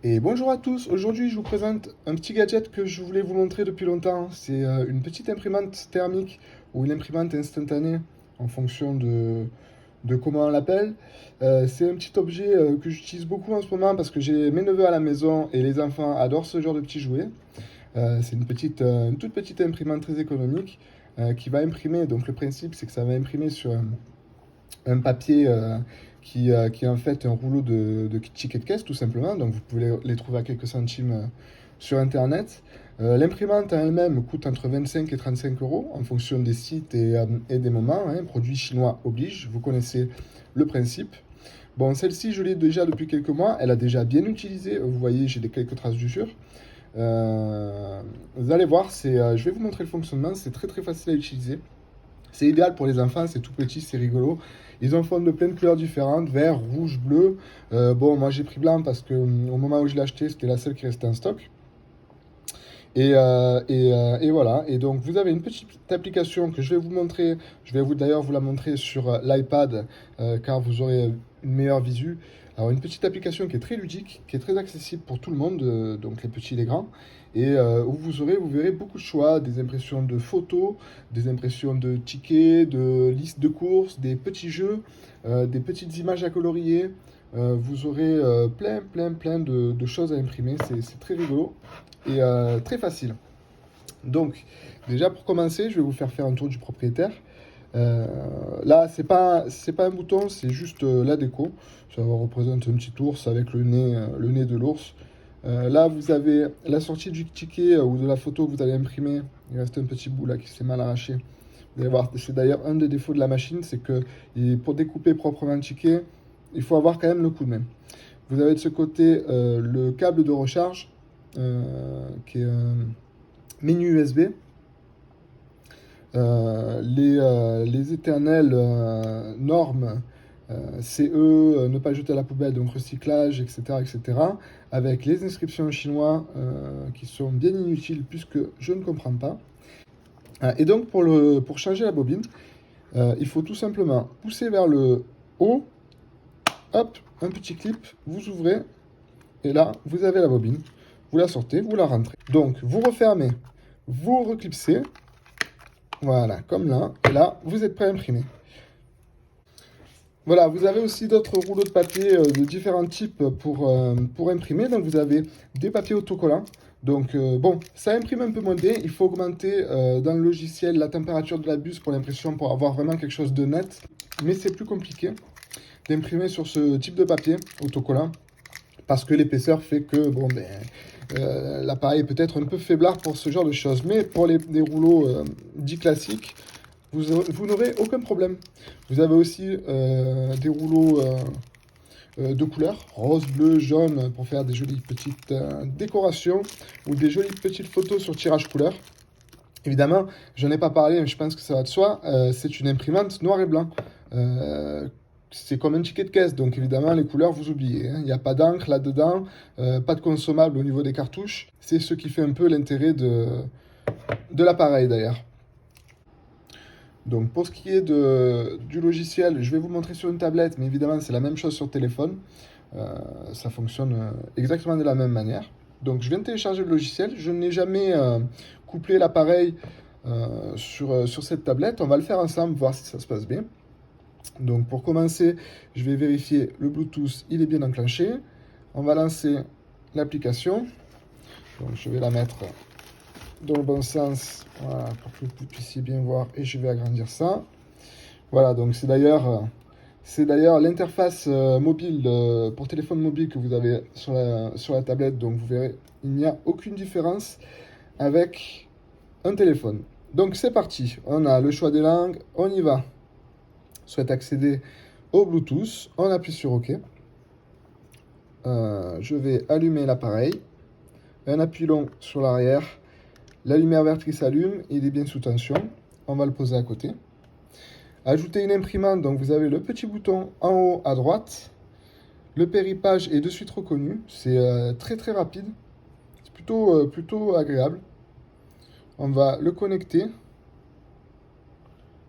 Et bonjour à tous, aujourd'hui je vous présente un petit gadget que je voulais vous montrer depuis longtemps. C'est une petite imprimante thermique ou une imprimante instantanée en fonction de comment on l'appelle. C'est un petit objet que j'utilise beaucoup en ce moment parce que j'ai mes neveux à la maison et les enfants adorent ce genre de petits jouets. C'est une toute petite imprimante très économique qui va imprimer. Donc le principe c'est que ça va imprimer sur un papier qui est en fait un rouleau de tickets de caisse, tout simplement. Donc vous pouvez les trouver à quelques centimes sur Internet. L'imprimante en elle-même coûte entre 25 et 35 euros en fonction des sites et des moments, hein. Produit chinois oblige, vous connaissez le principe. Bon, celle-ci, je l'ai déjà depuis quelques mois. Elle a déjà bien utilisé. Vous voyez, j'ai quelques traces d'usure. Vous allez voir, je vais vous montrer le fonctionnement. C'est très très facile à utiliser. C'est idéal pour les enfants, c'est tout petit, c'est rigolo. Ils en font de plein de couleurs différentes, vert, rouge, bleu. Bon, moi j'ai pris blanc parce que au moment où je l'ai acheté, c'était la seule qui restait en stock. Et voilà. Et donc vous avez une petite application que je vais vous montrer. Je vais d'ailleurs vous la montrer sur l'iPad car vous aurez une meilleure visu. Alors une petite application qui est très ludique, qui est très accessible pour tout le monde, donc les petits et les grands, et où vous verrez beaucoup de choix, des impressions de photos, des impressions de tickets, de listes de courses, des petits jeux, des petites images à colorier. Vous aurez plein de choses à imprimer. C'est très rigolo et très facile. Donc, déjà pour commencer, je vais vous faire un tour du propriétaire. Euh, Là, c'est pas un bouton, c'est juste la déco. Ça représente un petit ours avec le nez de l'ours. Là, vous avez la sortie du ticket ou de la photo que vous allez imprimer. Il reste un petit bout là qui s'est mal arraché. Vous allez voir, c'est d'ailleurs un des défauts de la machine, c'est que pour découper proprement le ticket, il faut avoir quand même le coup de main. Vous avez de ce côté le câble de recharge qui est un mini USB. Les éternelles normes CE, ne pas jeter à la poubelle, donc recyclage, etc., etc., avec les inscriptions en chinois qui sont bien inutiles puisque je ne comprends pas. Et donc pour changer la bobine, il faut tout simplement pousser vers le haut, hop, un petit clip, vous ouvrez, et là, vous avez la bobine, vous la sortez, vous la rentrez. Donc, vous refermez, vous reclipsez, voilà, comme là, et là, vous êtes prêt à imprimer. Voilà, vous avez aussi d'autres rouleaux de papier de différents types pour imprimer. Donc, vous avez des papiers autocollants. Donc, bon, ça imprime un peu moins bien. Il faut augmenter dans le logiciel la température de la buse pour l'impression, pour avoir vraiment quelque chose de net. Mais c'est plus compliqué d'imprimer sur ce type de papier autocollant parce que l'épaisseur fait que, bon, ben, l'appareil est peut-être un peu faiblard pour ce genre de choses. Mais pour des rouleaux dits classiques, vous n'aurez aucun problème. Vous avez aussi des rouleaux de couleurs, rose, bleu, jaune, pour faire des jolies petites décorations ou des jolies petites photos sur tirage couleur. Évidemment, je n'en ai pas parlé, mais je pense que ça va de soi. C'est une imprimante noir et blanc. C'est comme un ticket de caisse, donc évidemment, les couleurs, vous oubliez, hein. Il n'y a pas d'encre là-dedans, pas de consommable au niveau des cartouches. C'est ce qui fait un peu l'intérêt de l'appareil d'ailleurs. Donc pour ce qui est du logiciel, je vais vous montrer sur une tablette, mais évidemment c'est la même chose sur téléphone. Ça fonctionne exactement de la même manière. Donc je viens de télécharger le logiciel, je n'ai jamais couplé l'appareil sur cette tablette. On va le faire ensemble, voir si ça se passe bien. Donc pour commencer, je vais vérifier le Bluetooth, il est bien enclenché. On va lancer l'application. Donc je vais la mettre dans le bon sens, voilà, pour que vous puissiez bien voir, et je vais agrandir ça. Voilà, donc c'est d'ailleurs l'interface mobile pour téléphone mobile que vous avez sur la tablette, donc vous verrez, il n'y a aucune différence avec un téléphone. Donc c'est parti, on a le choix des langues, on y va. Souhaite accéder au Bluetooth, on appuie sur OK. Je vais allumer l'appareil, un appui long sur l'arrière. La lumière verte qui s'allume, il est bien sous tension. On va le poser à côté. Ajouter une imprimante, donc vous avez le petit bouton en haut à droite. Le péripage est de suite reconnu. C'est très très rapide. C'est plutôt agréable. On va le connecter.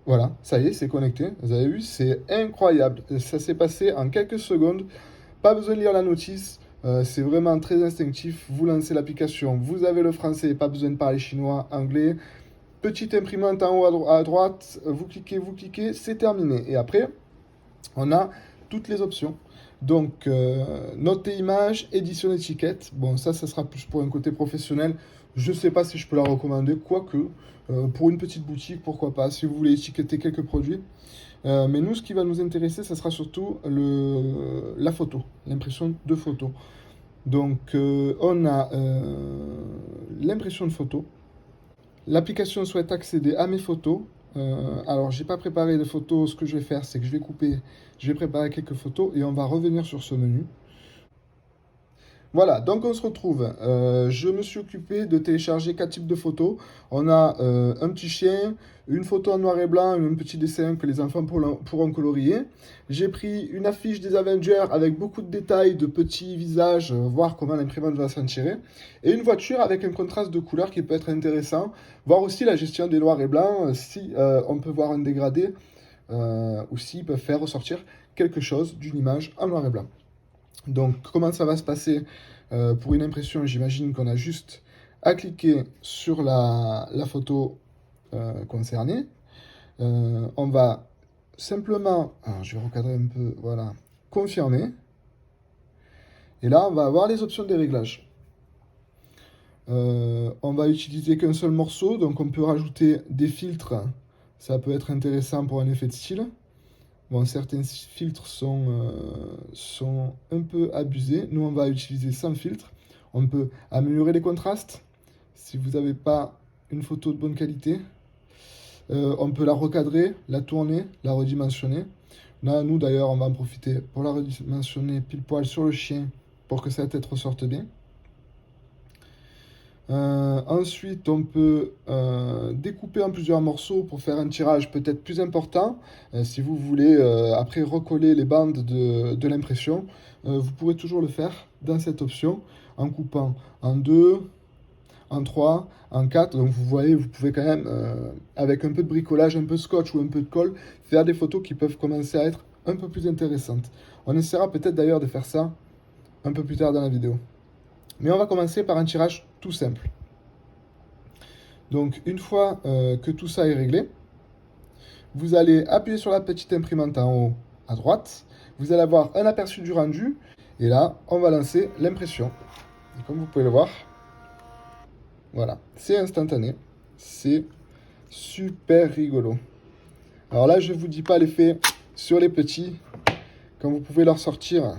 Voilà, ça y est, c'est connecté. Vous avez vu, c'est incroyable. Ça s'est passé en quelques secondes. Pas besoin de lire la notice. C'est vraiment très instinctif. Vous lancez l'application, vous avez le français, pas besoin de parler chinois, anglais. Petite imprimante en haut à droite, vous cliquez, c'est terminé. Et après, on a toutes les options. Donc, note et images, édition d'étiquette. Bon, ça sera plus pour un côté professionnel. Je ne sais pas si je peux la recommander, quoique, pour une petite boutique, pourquoi pas, si vous voulez étiqueter quelques produits. Mais nous, ce qui va nous intéresser, ça sera surtout la photo, l'impression de photo. Donc, on a l'impression de photo. L'application souhaite accéder à mes photos. Alors, j'ai pas préparé de photos. Ce que je vais faire, c'est que je vais couper, je vais préparer quelques photos et on va revenir sur ce menu. Voilà, donc on se retrouve. Je me suis occupé de télécharger 4 types de photos. On a un petit chien, une photo en noir et blanc, un petit dessin que les enfants pourront colorier. J'ai pris une affiche des Avengers avec beaucoup de détails, de petits visages, voir comment l'imprimante va s'en tirer. Et une voiture avec un contraste de couleurs qui peut être intéressant. Voir aussi la gestion des noirs et blancs, si on peut voir un dégradé, ou s'ils peuvent faire ressortir quelque chose d'une image en noir et blanc. Donc, comment ça va se passer pour une impression? J'imagine qu'on a juste à cliquer sur la photo concernée. On va simplement, alors je vais recadrer un peu, voilà, confirmer. Et là, on va avoir les options des réglages. On va utiliser qu'un seul morceau, donc on peut rajouter des filtres. Ça peut être intéressant pour un effet de style. Bon, certains filtres sont un peu abusés. Nous, on va utiliser sans filtre. On peut améliorer les contrastes si vous n'avez pas une photo de bonne qualité. On peut la recadrer, la tourner, la redimensionner. Là, nous, d'ailleurs, on va en profiter pour la redimensionner pile poil sur le chien pour que sa tête ressorte bien. Ensuite, on peut découper en plusieurs morceaux pour faire un tirage peut-être plus important. Si vous voulez après recoller les bandes de l'impression, vous pourrez toujours le faire dans cette option en coupant en 2, en 3, en 4. Donc vous voyez, vous pouvez quand même, avec un peu de bricolage, un peu de scotch ou un peu de colle, faire des photos qui peuvent commencer à être un peu plus intéressantes. On essaiera peut-être d'ailleurs de faire ça un peu plus tard dans la vidéo. Mais on va commencer par un tirage tout simple. Donc une fois que tout ça est réglé, vous allez appuyer sur la petite imprimante en haut à droite. Vous allez avoir un aperçu du rendu. Et là, on va lancer l'impression. Et comme vous pouvez le voir, voilà, c'est instantané. C'est super rigolo. Alors là, je ne vous dis pas l'effet sur les petits. Quand vous pouvez leur sortir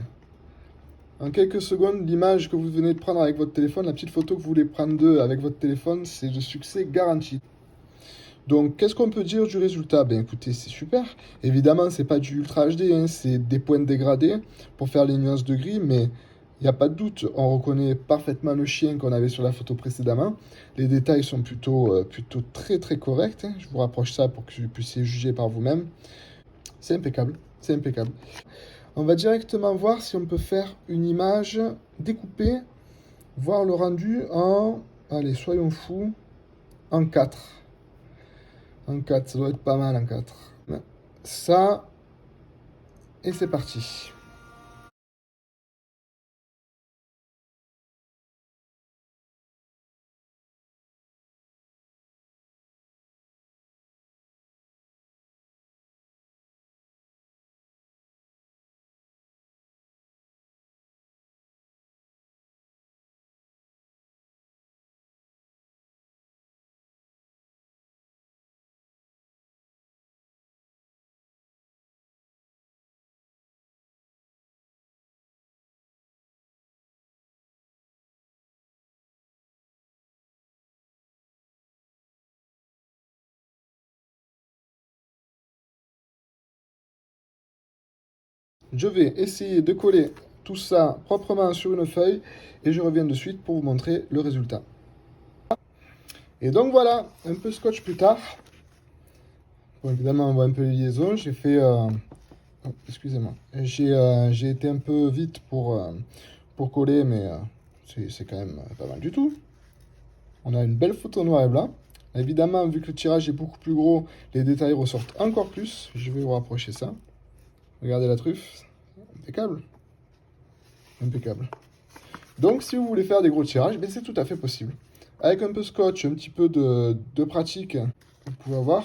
en quelques secondes, l'image que vous venez de prendre avec votre téléphone, la petite photo que vous voulez prendre d'eux avec votre téléphone, c'est de succès garanti. Donc, qu'est-ce qu'on peut dire du résultat? Ben écoutez, c'est super. Évidemment, c'est pas du Ultra HD, hein, c'est des points dégradés pour faire les nuances de gris, mais il n'y a pas de doute, on reconnaît parfaitement le chien qu'on avait sur la photo précédemment. Les détails sont plutôt très très corrects, hein. Je vous rapproche ça pour que vous puissiez juger par vous-même. C'est impeccable, c'est impeccable. On va directement voir si on peut faire une image découpée, voir le rendu en, allez, soyons fous, en 4. En 4, ça doit être pas mal en 4. Ça, et c'est parti. Je vais essayer de coller tout ça proprement sur une feuille et je reviens de suite pour vous montrer le résultat. Et donc voilà, un peu scotch plus tard. Bon, évidemment, on voit un peu les liaisons. J'ai fait... oh, excusez-moi. J'ai été un peu vite pour coller, mais c'est quand même pas mal du tout. On a une belle photo noir et blanc. Évidemment, vu que le tirage est beaucoup plus gros, les détails ressortent encore plus. Je vais vous rapprocher ça. Regardez la truffe. Impeccable. Impeccable. Donc si vous voulez faire des gros tirages, ben, c'est tout à fait possible. Avec un peu de scotch, un petit peu de pratique, vous pouvez avoir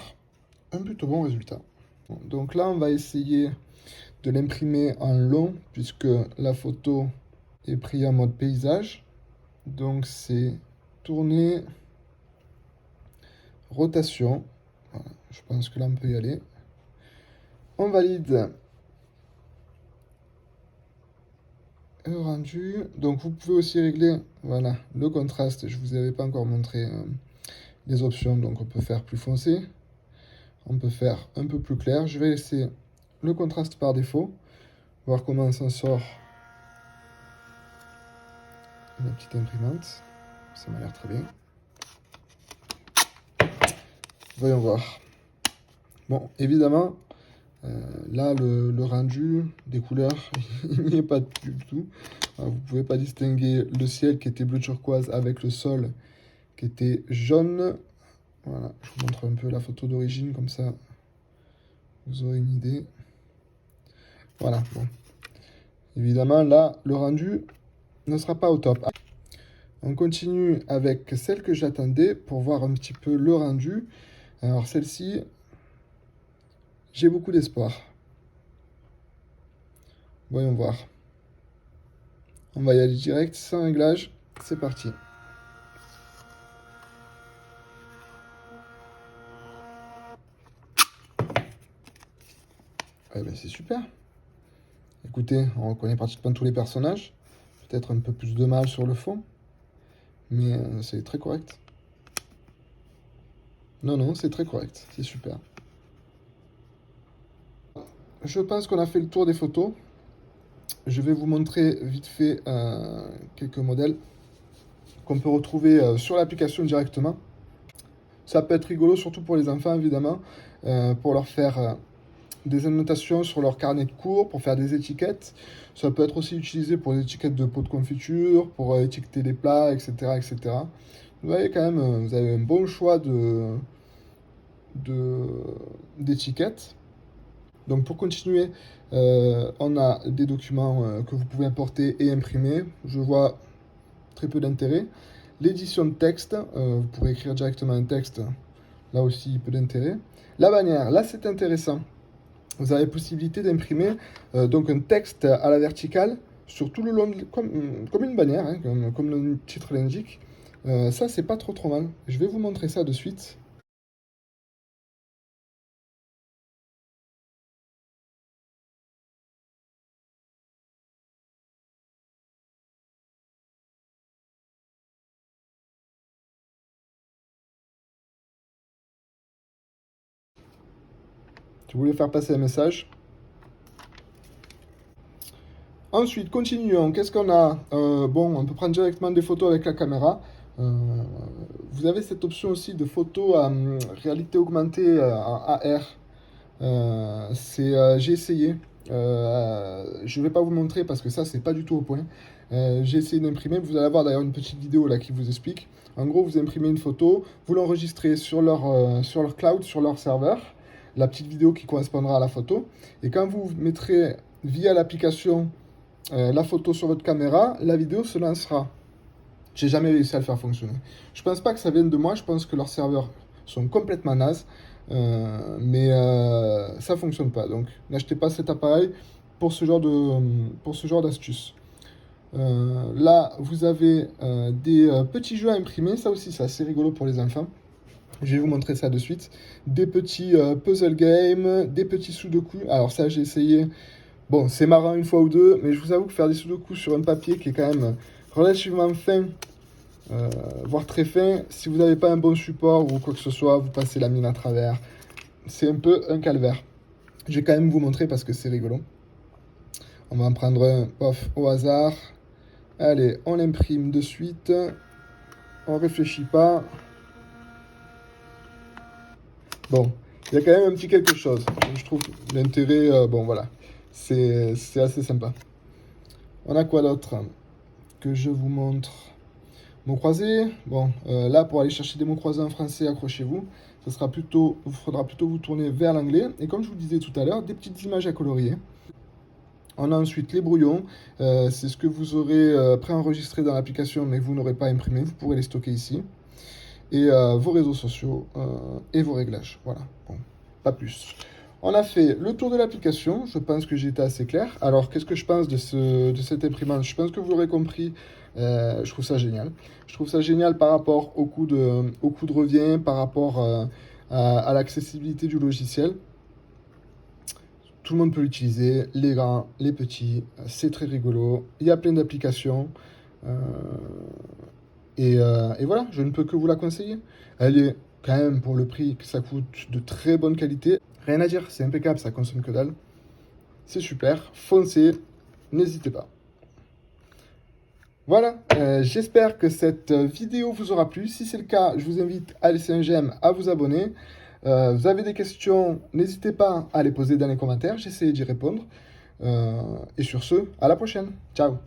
un plutôt bon résultat. Bon, donc là, on va essayer de l'imprimer en long, puisque la photo est prise en mode paysage. Donc c'est tourner, rotation. Voilà, je pense que là, on peut y aller. On valide le rendu. Donc vous pouvez aussi régler, voilà, le contraste. Je vous avais pas encore montré les options. Donc on peut faire plus foncé, on peut faire un peu plus clair. Je vais laisser le contraste par défaut, voir comment s'en sort la petite imprimante. Ça m'a l'air très bien. Voyons voir. Bon, évidemment, là, le rendu des couleurs, il n'y est pas du tout. Alors, vous ne pouvez pas distinguer le ciel qui était bleu turquoise avec le sol qui était jaune. Voilà, je vous montre un peu la photo d'origine, comme ça, vous aurez une idée. Voilà, bon. Évidemment, là, le rendu ne sera pas au top. On continue avec celle que j'attendais pour voir un petit peu le rendu. Alors, celle-ci, j'ai beaucoup d'espoir. Voyons voir. On va y aller direct, sans réglage. C'est parti. Eh ben, c'est super. Écoutez, on reconnaît pratiquement tous les personnages. Peut-être un peu plus de mal sur le fond. Mais c'est très correct. Non, non, c'est très correct. C'est super. Je pense qu'on a fait le tour des photos. Je vais vous montrer vite fait quelques modèles qu'on peut retrouver sur l'application directement. Ça peut être rigolo, surtout pour les enfants, évidemment, pour leur faire des annotations sur leur carnet de cours, pour faire des étiquettes. Ça peut être aussi utilisé pour les étiquettes de pots de confiture, pour étiqueter des plats, etc., etc. Vous voyez quand même, vous avez un bon choix d'étiquettes. Donc pour continuer, on a des documents que vous pouvez importer et imprimer. Je vois très peu d'intérêt. L'édition de texte, vous pourrez écrire directement un texte, là aussi peu d'intérêt. La bannière, là c'est intéressant. Vous avez possibilité d'imprimer donc un texte à la verticale sur tout le long, comme une bannière, hein, comme le titre l'indique. Ça c'est pas trop mal. Je vais vous montrer ça de suite. Je voulais faire passer un message. Ensuite, continuons. Qu'est-ce qu'on a? Bon, on peut prendre directement des photos avec la caméra. Vous avez cette option aussi de photo à réalité augmentée en AR. J'ai essayé. Je ne vais pas vous montrer parce que ça, c'est pas du tout au point. J'ai essayé d'imprimer. Vous allez avoir d'ailleurs une petite vidéo là qui vous explique. En gros, vous imprimez une photo, vous l'enregistrez sur leur cloud, sur leur serveur, la petite vidéo qui correspondra à la photo. Et quand vous mettrez via l'application la photo sur votre caméra, la vidéo se lancera. J'ai jamais réussi à le faire fonctionner. Je pense pas que ça vienne de moi, je pense que leurs serveurs sont complètement nazes, mais ça fonctionne pas. Donc n'achetez pas cet appareil pour ce genre d'astuce. Là, vous avez des petits jeux à imprimer, ça aussi c'est assez rigolo pour les enfants. Je vais vous montrer ça de suite. Des petits puzzle games, des petits sudoku. Alors ça j'ai essayé. Bon, c'est marrant une fois ou deux, mais je vous avoue que faire des sudoku sur un papier qui est quand même relativement fin, voire très fin, si vous n'avez pas un bon support ou quoi que ce soit, vous passez la mine à travers. C'est un peu un calvaire. Je vais quand même vous montrer parce que c'est rigolo. On va en prendre un, pof, au hasard. Allez, on l'imprime de suite. On réfléchit pas. Bon, il y a quand même un petit quelque chose. Je trouve l'intérêt, bon voilà, c'est assez sympa. On a quoi d'autre que je vous montre? Mots croisés. Bon, là, pour aller chercher des mots croisés en français, accrochez-vous. Il faudra plutôt vous tourner vers l'anglais. Et comme je vous disais tout à l'heure, des petites images à colorier. On a ensuite les brouillons, c'est ce que vous aurez préenregistré dans l'application mais que vous n'aurez pas imprimé, vous pourrez les stocker ici. Et vos réseaux sociaux et vos réglages, voilà, bon, pas plus. On a fait le tour de l'application, je pense que j'ai été assez clair. Alors qu'est-ce que je pense de cette imprimante? Je pense que vous l'aurez compris, je trouve ça génial. Je trouve ça génial par rapport au coût de revient, par rapport à l'accessibilité du logiciel. Tout le monde peut l'utiliser, les grands, les petits, c'est très rigolo. Il y a plein d'applications. Et voilà, je ne peux que vous la conseiller. Elle est quand même, pour le prix que ça coûte, de très bonne qualité. Rien à dire, c'est impeccable, ça consomme que dalle. C'est super, foncez, n'hésitez pas. Voilà, j'espère que cette vidéo vous aura plu. Si c'est le cas, je vous invite à laisser un j'aime, à vous abonner. Vous avez des questions, n'hésitez pas à les poser dans les commentaires, j'essaie d'y répondre. Et sur ce, à la prochaine. Ciao.